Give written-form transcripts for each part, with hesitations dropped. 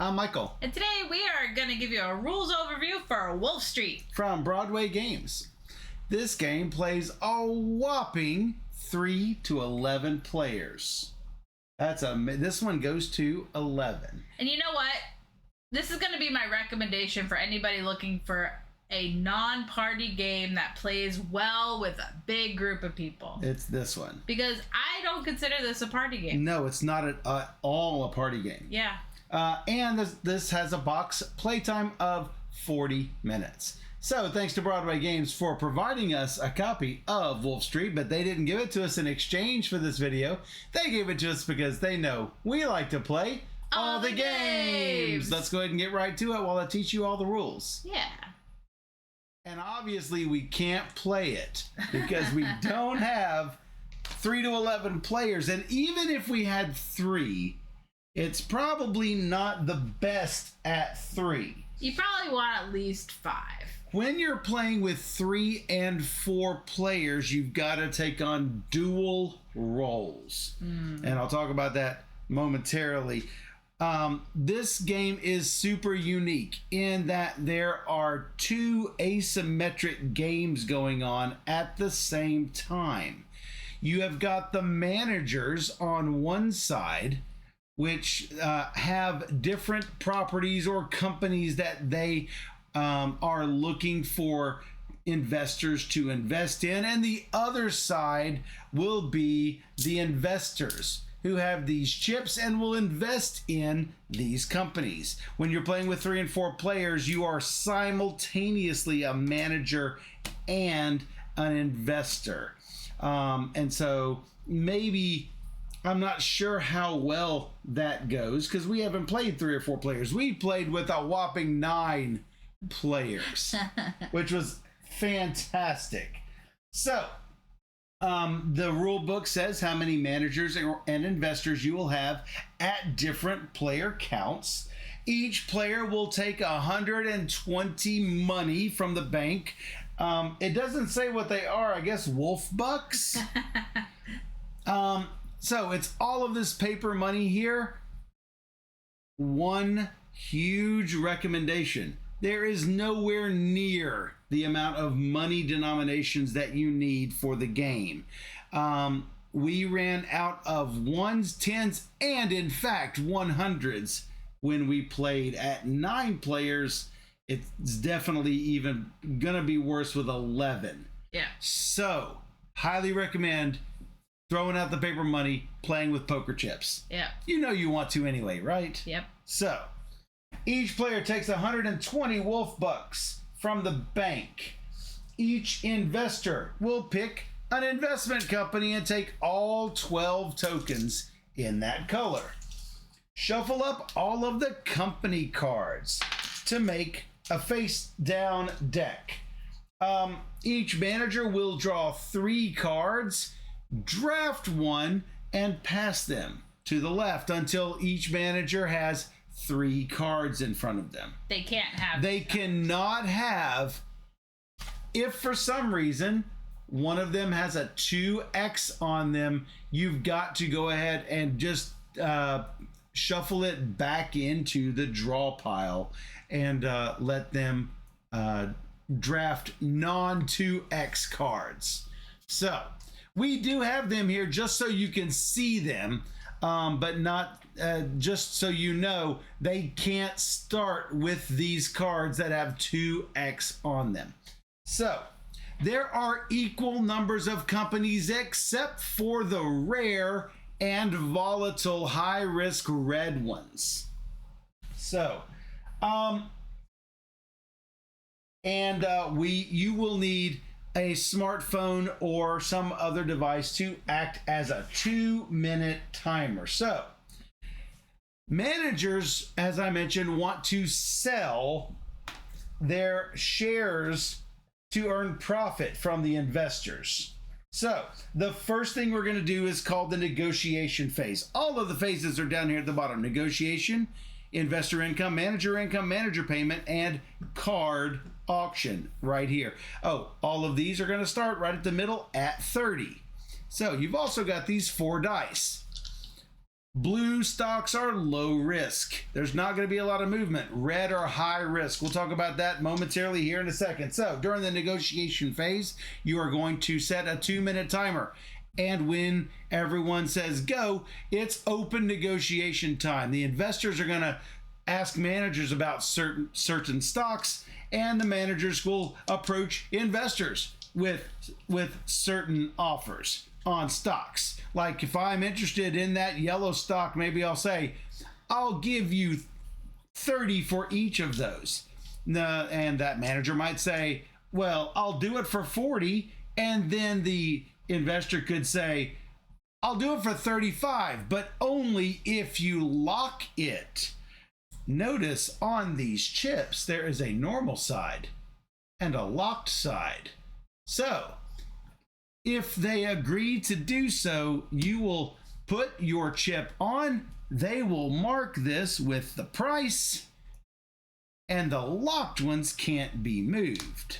I'm Michael. And today we are going to give you a rules overview for Wolf Street. From Broadway Games. This game plays a whopping 3 to 11 players. This one goes to 11. And you know what? This is going to be my recommendation for anybody looking for a non-party game that plays well with a big group of people. It's this one. Because I don't consider this a party game. No, it's not at all a party game. Yeah. And this has a box playtime of 40 minutes. So thanks to Broadway Games for providing us a copy of Wolf Street, but they didn't give it to us in exchange for this video. They gave it to us because they know we like to play all the games. Let's go ahead and get right to it while I teach you all the rules. Yeah. And obviously we can't play it because we don't have 3 to 11 players. And even if we had 3, it's probably not the best at 3. You probably want at least 5. When you're playing with 3 and 4 players, you've got to take on dual roles. And I'll talk about that momentarily. This game is super unique in that there are 2 asymmetric games going on at the same time. You have got the managers on one side, which have different properties or companies that they are looking for investors to invest in, and the other side will be the investors who have these chips and will invest in these companies. When you're playing with 3 and 4 players, you are simultaneously a manager and an investor. And so maybe, I'm not sure how well that goes because we haven't played 3 or 4 players. We played with a whopping 9 players, which was fantastic. So, the rule book says how many managers and investors you will have at different player counts. Each player will take 120 money from the bank. It doesn't say what they are. I guess wolf bucks. So it's all of this paper money here. One huge recommendation. There is nowhere near the amount of money denominations that you need for the game. We ran out of 1s, 10s, and in fact 100s when we played at 9 players. It's definitely even gonna be worse with 11. Yeah. So, highly recommend throwing out the paper money, playing with poker chips. Yeah. You know you want to anyway, right? Yep. So, each player takes 120 wolf bucks from the bank. Each investor will pick an investment company and take all 12 tokens in that color. Shuffle up all of the company cards to make a face down deck. Each manager will draw 3 cards, draft 1, and pass them to the left until each manager has 3 cards in front of them. They can't have. They cannot have, if for some reason one of them has a 2X on them, you've got to go ahead and just shuffle it back into the draw pile and let them draft non-2X cards. So we do have them here just so you can see them, but not just so you know they can't start with these cards that have 2X on them. So there are equal numbers of companies except for the rare and volatile high-risk red ones. So, you will need a smartphone or some other device to act as a 2-minute timer. So, managers, as I mentioned, want to sell their shares to earn profit from the investors. So the first thing we're going to do is called the negotiation phase. All of the phases are down here at the bottom. Negotiation, investor income, manager payment, and card auction right here. Oh, all of these are going to start right at the middle at 30. So you've also got these 4 dice. Blue stocks are low risk. There's not going to be a lot of movement. Red are high risk. We'll talk about that momentarily here in a second. So during the negotiation phase, you are going to set a 2-minute timer. And when everyone says go, it's open negotiation time. The investors are going to ask managers about certain stocks, and the managers will approach investors with certain offers on stocks. Like if I'm interested in that yellow stock, maybe I'll say, I'll give you 30 for each of those. And that manager might say, well, I'll do it for 40. And then the investor could say, I'll do it for 35, but only if you lock it. Notice on these chips, there is a normal side and a locked side. So if they agree to do so, you will put your chip on. They will mark this with the price, and the locked ones can't be moved.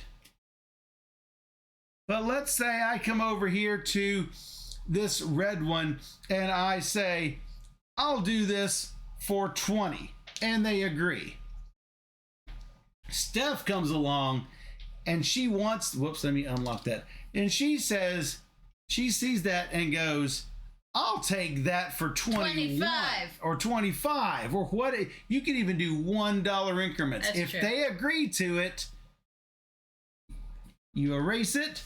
But let's say I come over here to this red one and I say, I'll do this for 20, and they agree. Steph comes along and she wants, whoops, let me unlock that. And she says, she sees that and goes, I'll take that for 21 or 25 or what. You can even do $1 increments. That's if true. They agree to it, you erase it,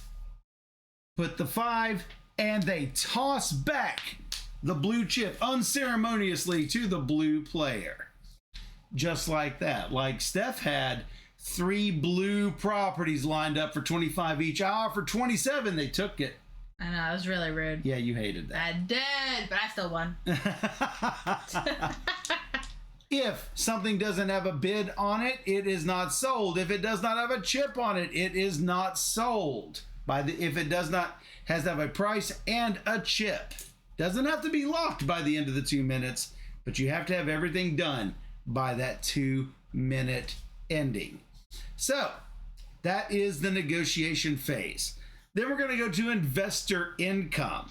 put the 5, and they toss back the blue chip unceremoniously to the blue player. Just like that. Like Steph had 3 blue properties lined up for 25 each. I offered 27. They took it. I know, it was really rude. Yeah, you hated that. I did, but I still won. If something doesn't have a bid on it, it is not sold. If it does not have a chip on it, it is not sold. If it does not has to have a price and a chip. Doesn't have to be locked by the end of the 2 minutes, but you have to have everything done by that 2-minute ending. So that is the negotiation phase. Then we're going to go to investor income.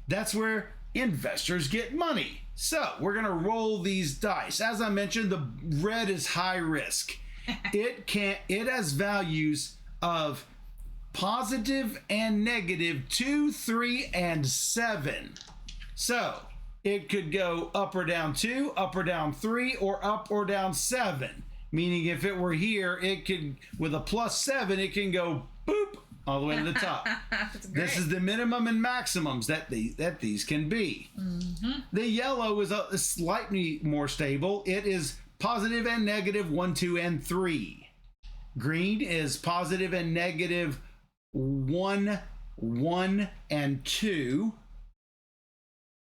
That's where investors get money. So we're going to roll these dice. As I mentioned, the red is high risk. It has values of positive and negative 2, 3, and 7. So it could go up or down 2, up or down 3, or up or down 7. Meaning if it were here, it could, with a +7, it can go boop all the way to the top. This is the minimum and maximums that these can be. Mm-hmm. The yellow is slightly more stable. It is positive and negative 1, 2, and 3. Green is positive and negative 1, 1, and 2.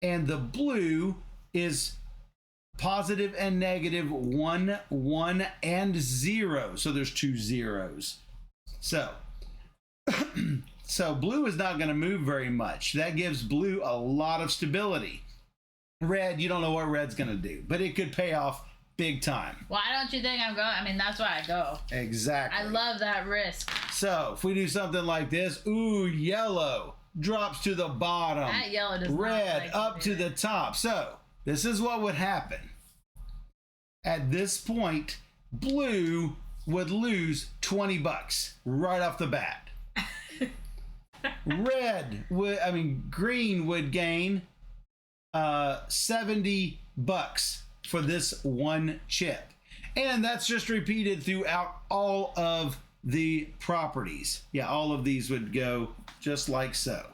And the blue is positive and negative 1, 1, and 0. So there's 2 zeros. So blue is not going to move very much. That gives blue a lot of stability. Red, you don't know what red's going to do, but it could pay off big time. Why don't you think I'm going? I mean, that's why I go. Exactly. I love that risk. So if we do something like this, ooh, yellow drops to the bottom. That yellow does red not like up to the top. So this is what would happen. At this point, blue would lose $20 right off the bat. Green would gain $70 for this one chip. And that's just repeated throughout all of the properties. Yeah, all of these would go just like so.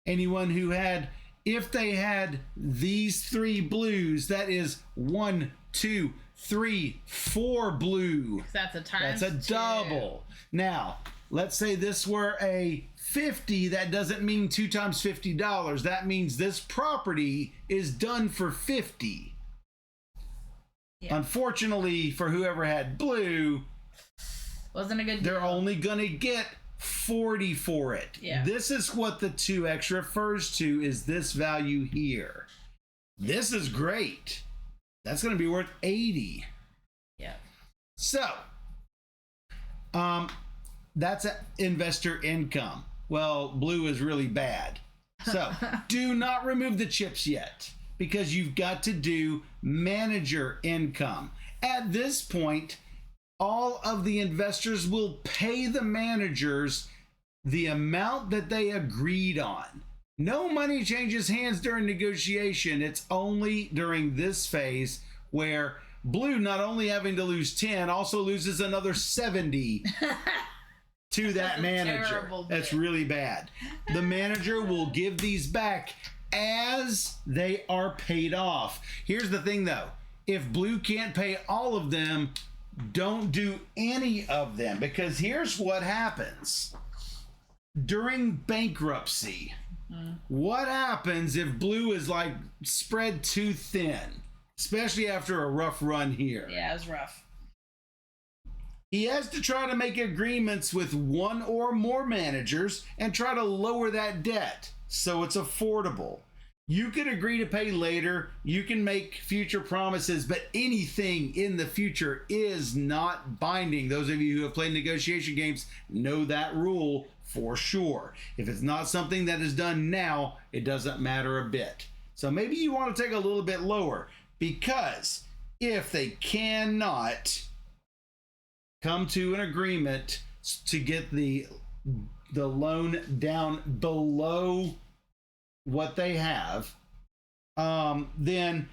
Anyone who had, if they had these 3 blues, that is 1, 2, 3, 4 blue. That's a times. That's a double. Now, let's say this were a 50. That doesn't mean 2 times $50. That means this property is done for 50. Yeah. Unfortunately, for whoever had blue, wasn't a good deal. They're only gonna get 40 for it. Yeah. This is what the 2x refers to, is this value here. This is great. That's gonna be worth 80. Yeah. So, that's investor income. Well, blue is really bad. So, do not remove the chips yet. because you've got to do manager income. At this point, all of the investors will pay the managers the amount that they agreed on. No money changes hands during negotiation. It's only during this phase where Blue, not only having to lose 10, also loses another 70 to that manager. That's really bad. The manager will give these back as they are paid off. Here's the thing though. If Blue can't pay all of them, don't do any of them, because here's what happens. During bankruptcy, what happens if Blue is like spread too thin, especially after a rough run here? Yeah, it was rough. He has to try to make agreements with one or more managers and try to lower that debt so it's affordable. You can agree to pay later, you can make future promises, but anything in the future is not binding. Those of you who have played negotiation games know that rule for sure. If it's not something that is done now, it doesn't matter a bit. So maybe you want to take a little bit lower, because if they cannot come to an agreement to get the loan down below what they have, then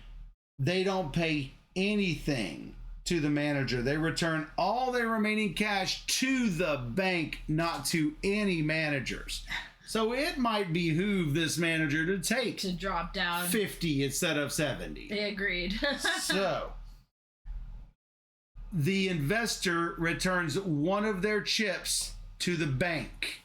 they don't pay anything to the manager. They return all their remaining cash to the bank, not to any managers. So it might behoove this manager to drop down 50 instead of 70. They agreed. So the investor returns one of their chips to the bank,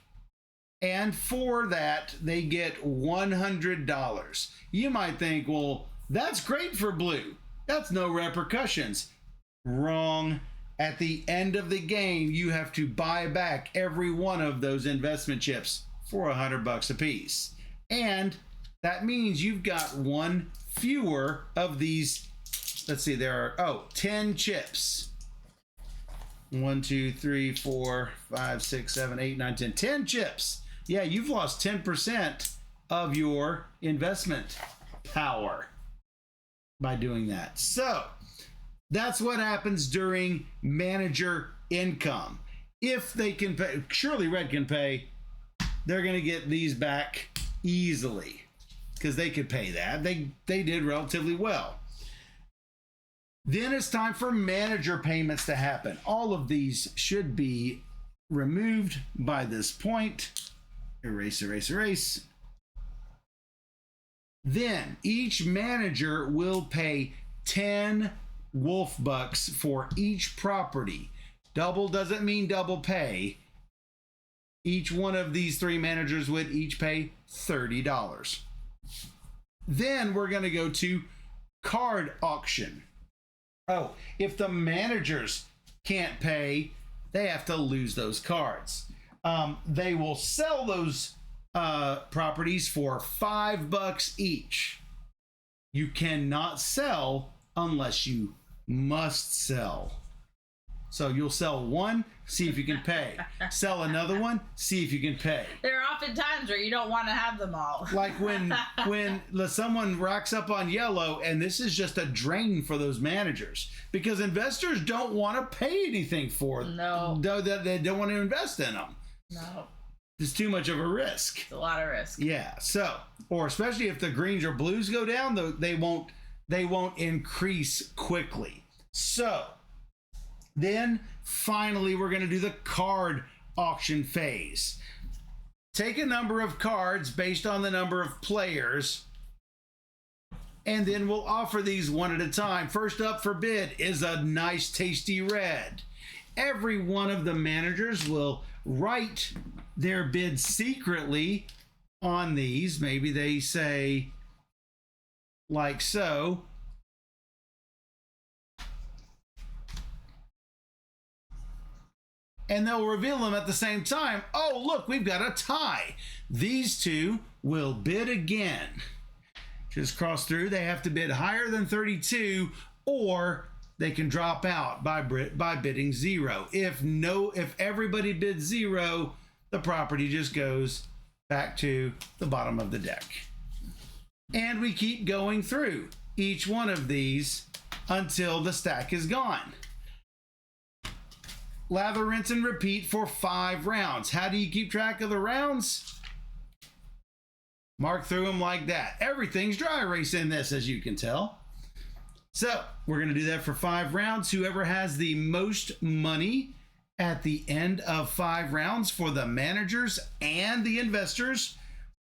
and for that they get $100. You might think, well, that's great for Blue, that's no repercussions. Wrong. At the end of the game, you have to buy back every one of those investment chips for $100 a piece, and that means you've got one fewer of these. Let's see, there are 10 chips. 1, 2, 3, 4, 5, 6, 7, 8, 9, 10. 10 chips. Yeah, you've lost 10% of your investment power by doing that. So that's what happens during manager income. If they can pay, surely Red can pay, they're going to get these back easily because they could pay that. They did relatively well. Then it's time for manager payments to happen. All of these should be removed by this point. Erase, erase, erase. Then each manager will pay 10 wolf bucks for each property. Double doesn't mean double pay. Each one of these three managers would each pay $30. Then we're going to go to card auction. Oh, if the managers can't pay, they have to lose those cards. They will sell those properties for $5 each. You cannot sell unless you must sell. So you'll sell one, see if you can pay. Sell another one, see if you can pay. There are often times where you don't want to have them all. Like when someone racks up on yellow, and this is just a drain for those managers because investors don't want to pay anything for them. No. They don't want to invest in them. No. It's too much of a risk. It's a lot of risk. Yeah. So, or especially if the greens or blues go down, they won't increase quickly. So then finally, we're going to do the card auction phase. Take a number of cards based on the number of players, and then we'll offer these one at a time. First up for bid is a nice, tasty red. Every one of the managers will write their bid secretly on these. Maybe they say like so. And they'll reveal them at the same time. Oh, look, we've got a tie. These two will bid again. Just cross through. They have to bid higher than 32, or they can drop out by bidding 0. If everybody bids 0, the property just goes back to the bottom of the deck. And we keep going through each one of these until the stack is gone. Lather, rinse, and repeat for 5 rounds. How do you keep track of the rounds? Mark through them like that. Everything's dry erase in this, as you can tell. So we're going to do that for 5 rounds. Whoever has the most money at the end of 5 rounds for the managers and the investors,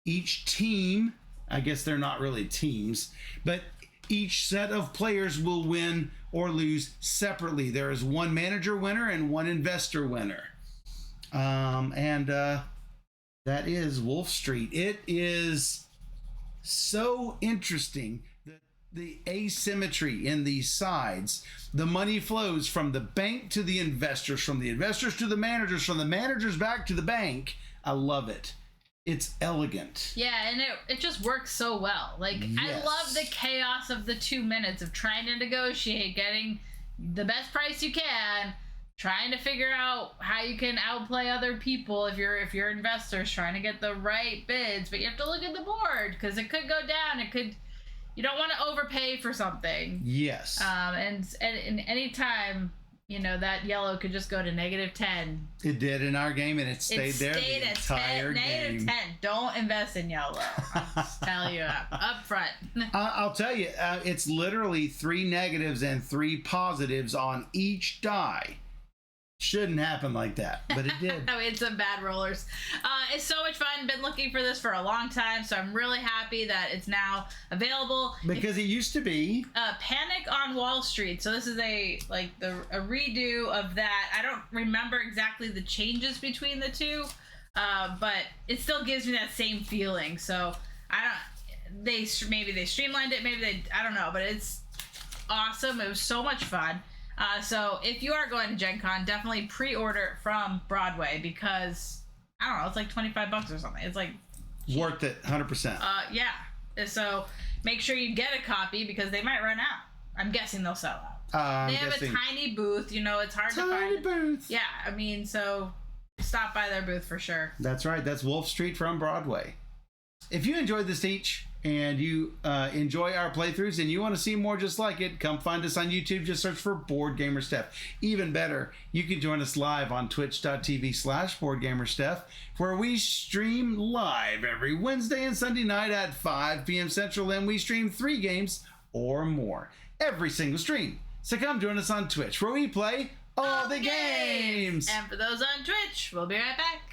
each team, I guess they're not really teams, but each set of players will win or lose separately. There is one manager winner and one investor winner. That is Wolf Street. It is so interesting, the asymmetry in these sides. The money flows from the bank to the investors, from the investors to the managers, from the managers back to the bank. I love it. It's elegant. Yeah, and it just works so well. Like, yes. I love the chaos of the 2 minutes of trying to negotiate, getting the best price you can, trying to figure out how you can outplay other people if you're investors, trying to get the right bids, but you have to look at the board because it could go down. You don't want to overpay for something. Yes. And any time, that yellow could just go to -10. It did in our game, and it stayed there the entire game. -10. Don't invest in yellow. I'll just tell you up front. I'll tell you, it's literally 3 negatives and 3 positives on each die. Shouldn't happen like that, but it did. I mean, some bad rollers. It's so much fun. Been looking for this for a long time, so I'm really happy that it's now available. Because it used to be Panic on Wall Street. So this is a redo of that. I don't remember exactly the changes between the two, but it still gives me that same feeling. So maybe they streamlined it, I don't know, but it's awesome. It was so much fun. So if you are going to Gen Con, definitely pre-order from Broadway because, I don't know, it's like $25 or something. It's like worth it, 100%. Yeah. So make sure you get a copy because they might run out. I'm guessing they'll sell out. They have a tiny booth. It's hard to find. Tiny booth. Yeah, I mean, so stop by their booth for sure. That's right. That's Wolf Street from Broadway. If you enjoyed this teach and you enjoy our playthroughs and you want to see more just like it, come find us on YouTube. Just search for Board Gamer Steph. Even better, you can join us live on twitch.tv/BoardGamerSteph, where we stream live every Wednesday and Sunday night at 5 p.m. Central, and we stream 3 games or more every single stream. So come join us on Twitch, where we play all the games. And for those on Twitch, we'll be right back.